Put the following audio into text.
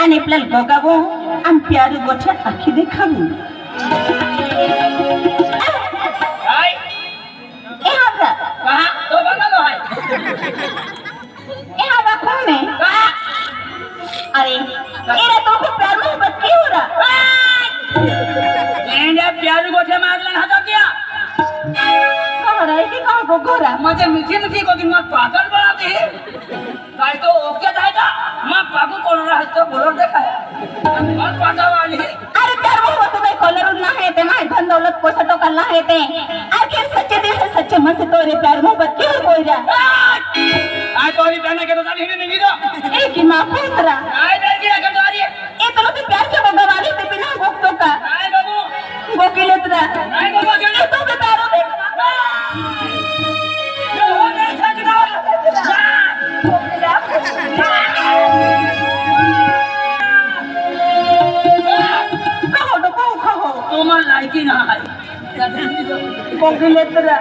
आणि आपल्याला गगावो आणि प्यारू गोठ्या आखी देखावू कौन है? अरे मेरा तो को प्यार मोहब्बत क्यों हो रहा? प्यारू गोठे में आगलन हटा दिया कहाँ रहे कि कहाँ को गोरा? मुझे मीठी मीठी को दिन मत पागल बनाती है काय तो ओके जाएगा मैं पागल कौन रहा है तो बोलो देखा है मत पागल वाली है अरे प्यार मोहब्बत तो भाई कॉलर ना है ते ना धन दौलत पैसा तो करना है ते आखिर सच्चे दिल से सच्चे मन से तोरे प्यार मोहब्बत क्यों कोई रहा? आज तो अभी पहना के तो जानी ही नहीं दो एक ही माँ पुत्रा आज नहीं किया कर दो ये तो लोग प्यार से भगवान से बिना भक्तों का आज बाबू गोकिलेत्रा आज बाबू अकेले तो बेचारों में जो हो नहीं सकता कहो तो कहो तुम्हारा लायकी ना है गोकिलेत्रा